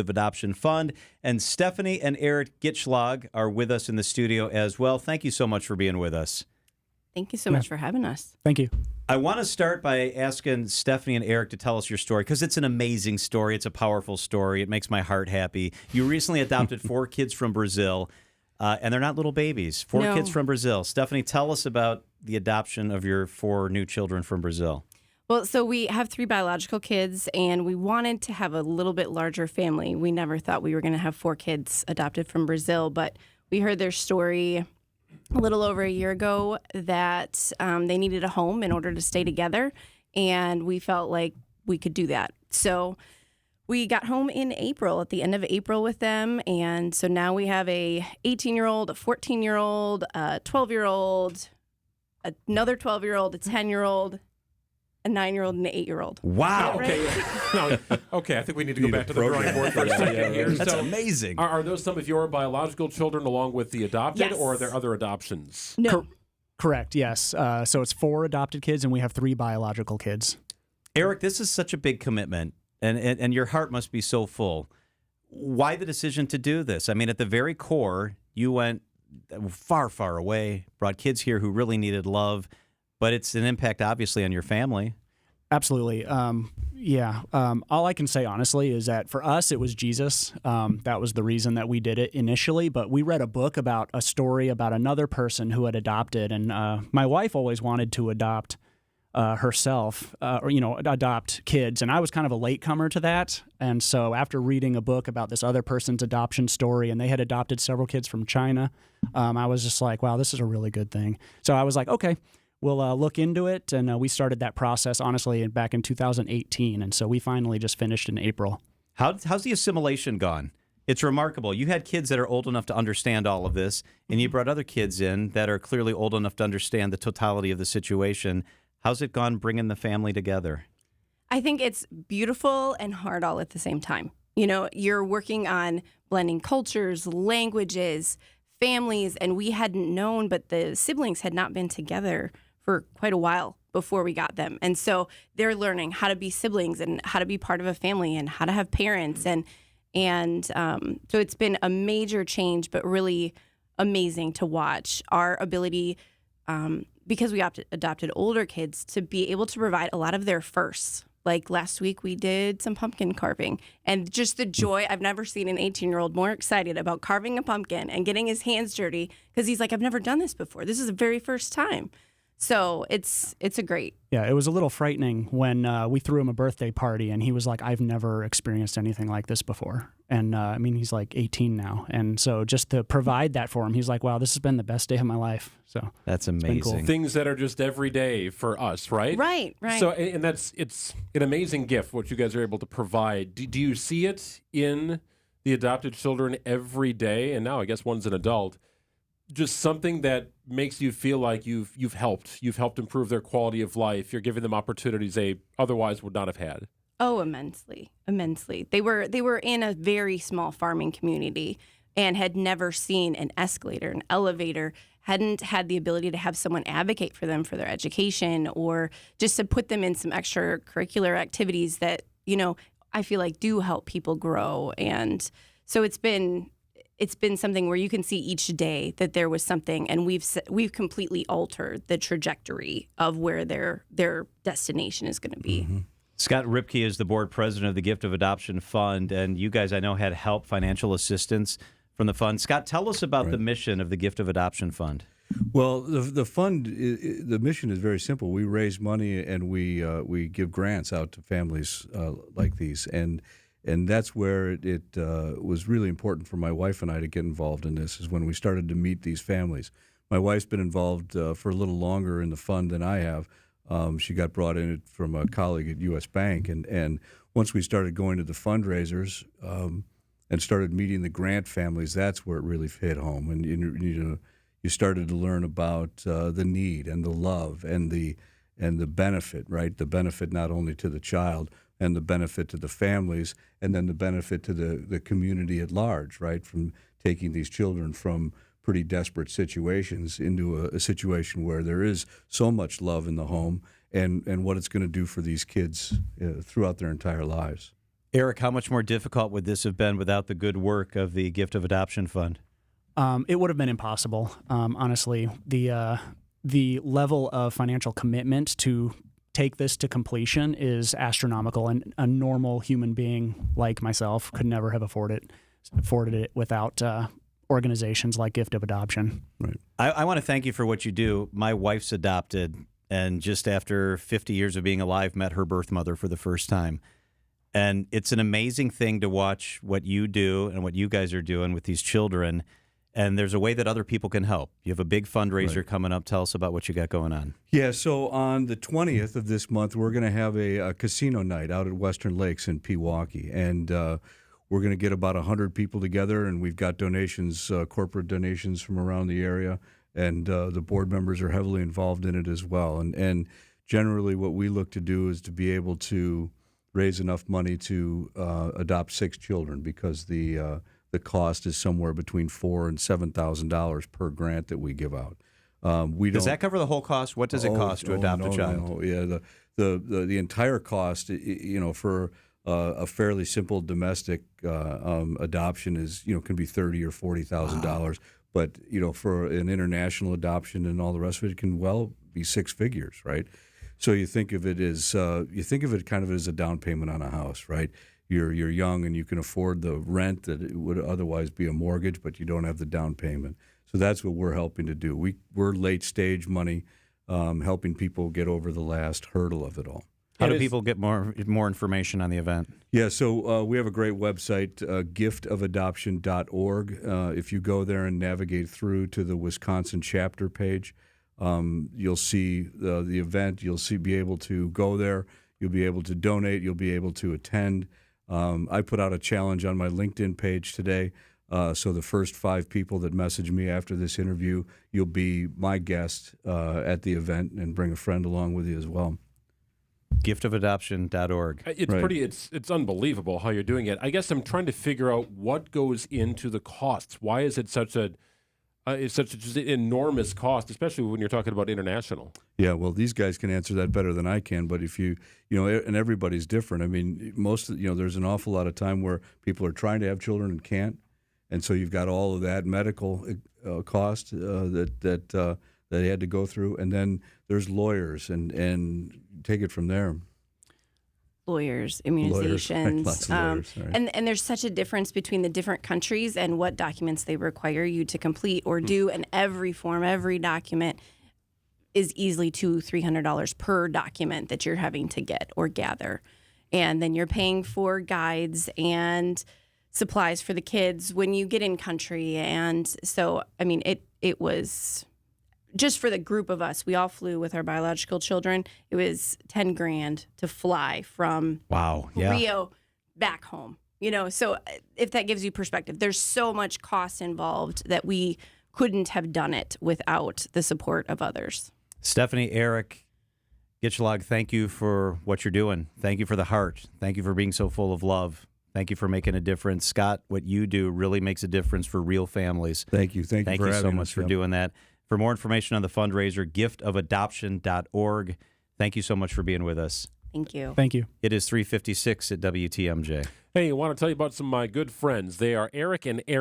of Adoption Fund. And Stephanie and Eric Gitschlag are with us in the studio as well. Thank you so much for being with us. Thank you so much for having us. Thank you. I want to start by asking Stephanie and Eric to tell us your story, because it's an amazing story. It's a powerful story. It makes my heart happy. You recently adopted 4 kids from Brazil, and they're not little babies. 4 kids from Brazil. Stephanie, tell us about the adoption of your 4 new children from Brazil. Well, so we have 3 biological kids, and we wanted to have a little bit larger family. We never thought we were going to have 4 kids adopted from Brazil, but we heard their story a little over a year ago that they needed a home in order to stay together, and we felt like we could do that. So we got home in April, at the end of April with them, and so now we have a 18-year-old, a 14-year-old, a 12-year-old, another 12-year-old, a 10-year-old, a 9-year-old, and an 8-year-old. Wow. Okay. I think we need to go back to the drawing board for a second here. That's So, amazing. Are those some of your biological children along with the adopted, Yes. or are there other adoptions? No. Correct, yes. So it's 4 adopted kids, and we have 3 biological kids. Eric, this is such a big commitment, and your heart must be so full. Why the decision to do this? I mean, at the very core, you went far, far away, brought kids here who really needed love, but it's an impact, obviously, on your family. Absolutely. All I can say, honestly, is that for us, it was Jesus. That was the reason that we did it initially. But we read a book about a story about another person who had adopted. And my wife always wanted to adopt herself, adopt kids. And I was kind of a latecomer to that. And so after reading a book about this other person's adoption story, and they had adopted several kids from China, I was just like, wow, this is a really good thing. So I was like, okay. We'll look into it, and we started that process, honestly, back in 2018, and so we finally just finished in April. How's the assimilation gone? It's remarkable. You had kids that are old enough to understand all of this, and you brought other kids in that are clearly old enough to understand the totality of the situation. How's it gone bringing the family together? I think it's beautiful and hard all at the same time. You know, you're working on blending cultures, languages, families, and we hadn't known, but the siblings had not been together for quite a while before we got them. And so they're learning how to be siblings and how to be part of a family and how to have parents. And so it's been a major change, but really amazing to watch our ability, because we adopted older kids, to be able to provide a lot of their firsts. Like last week, we did some pumpkin carving, and just the joy. I've never seen an 18-year-old more excited about carving a pumpkin and getting his hands dirty, because he's like, I've never done this before. This is the very first time. So it's a great. Yeah, it was a little frightening when we threw him a birthday party, and he was like, I've never experienced anything like this before. And he's like 18 now. And so just to provide that for him, he's like, wow, this has been the best day of my life. So that's amazing. Cool. Things that are just every day for us, right? Right. So, and it's an amazing gift, what you guys are able to provide. Do you see it in the adopted children every day? And now I guess one's an adult. Just something that makes you feel like you've helped improve their quality of life. You're giving them opportunities they otherwise would not have had. Oh, immensely. They were in a very small farming community and had never seen an escalator, an elevator, hadn't had the ability to have someone advocate for them for their education, or just to put them in some extracurricular activities that, I feel like do help people grow. And so it's been something where you can see each day that there was something, and we've completely altered the trajectory of where their destination is going to be. Mm-hmm. Scott Ripke is the board president of the Gift of Adoption Fund, and you guys, I know, had help, financial assistance from the fund. Scott, tell us about the mission of the Gift of Adoption Fund. Well, the fund, the mission is very simple. We raise money and we give grants out to families like these, and that's where it was really important for my wife and I to get involved in this, is when we started to meet these families. My wife's been involved for a little longer in the fund than I have. She got brought in from a colleague at U.S. Bank, and once we started going to the fundraisers and started meeting the grant families, that's where it really hit home. And you started to learn about the need and the love and the benefit, right? The benefit not only to the child, and the benefit to the families, and then the benefit to the community at large, right? From taking these children from pretty desperate situations into a situation where there is so much love in the home, and what it's going to do for these kids throughout their entire lives. Eric, how much more difficult would this have been without the good work of the Gift of Adoption Fund? It would have been impossible, honestly. The level of financial commitment to take this to completion is astronomical, and a normal human being like myself could never have afforded it without organizations like Gift of Adoption. Right. I want to thank you for what you do. My wife's adopted, and just after 50 years of being alive, met her birth mother for the first time. And it's an amazing thing to watch what you do and what you guys are doing with these children. And there's a way that other people can help. You have a big fundraiser coming up. Tell us about what you got going on. Yeah, so on the 20th of this month, we're going to have a casino night out at Western Lakes in Pewaukee. And we're going to get about 100 people together, and we've got donations, corporate donations from around the area. And the board members are heavily involved in it as well. And generally what we look to do is to be able to raise enough money to adopt 6 children, because the cost is somewhere between $4,000 and $7,000 per grant that we give out. Does that cover the whole cost? What does it cost to adopt a child? No. Yeah, the entire cost, for a fairly simple domestic adoption is can be $30,000 or $40,000. But for an international adoption and all the rest of it, it can well be 6 figures, right? So you think of it as kind of as a down payment on a house, right? You're young and you can afford the rent that it would otherwise be a mortgage, but you don't have the down payment. So that's what we're helping to do. We're late stage money, helping people get over the last hurdle of it all. How do people get more information on the event? Yeah, so we have a great website, giftofadoption.org. If you go there and navigate through to the Wisconsin chapter page, you'll see the event. You'll be able to go there. You'll be able to donate. You'll be able to attend. I put out a challenge on my LinkedIn page today. So the first 5 people that message me after this interview, you'll be my guest at the event, and bring a friend along with you as well. Giftofadoption.org. It's pretty. It's unbelievable how you're doing it. I guess I'm trying to figure out what goes into the costs. Why is it such a just enormous cost, especially when you're talking about international? Yeah, well, these guys can answer that better than I can. But if and everybody's different. I mean, there's an awful lot of time where people are trying to have children and can't, and so you've got all of that medical cost that they had to go through, and then there's lawyers, and take it from there. Lawyers, immunizations, Lots of lawyers, right. and there's such a difference between the different countries and what documents they require you to complete or do, and every form, every document is easily $200-300 per document that you're having to get or gather, and then you're paying for guides and supplies for the kids when you get in country, and so it was. Just for the group of us, we all flew with our biological children. It was $10,000 to fly from Rio back home. So if that gives you perspective, there's so much cost involved that we couldn't have done it without the support of others. Stephanie, Eric, Gitschlag, thank you for what you're doing. Thank you for the heart. Thank you for being so full of love. Thank you for making a difference. Scott, what you do really makes a difference for real families. Thank you. Thank you for having so us. much for doing that. For more information on the fundraiser, giftofadoption.org. Thank you so much for being with us. Thank you. Thank you. It is 3:56 at WTMJ. Hey, I want to tell you about some of my good friends. They are Eric and Aaron.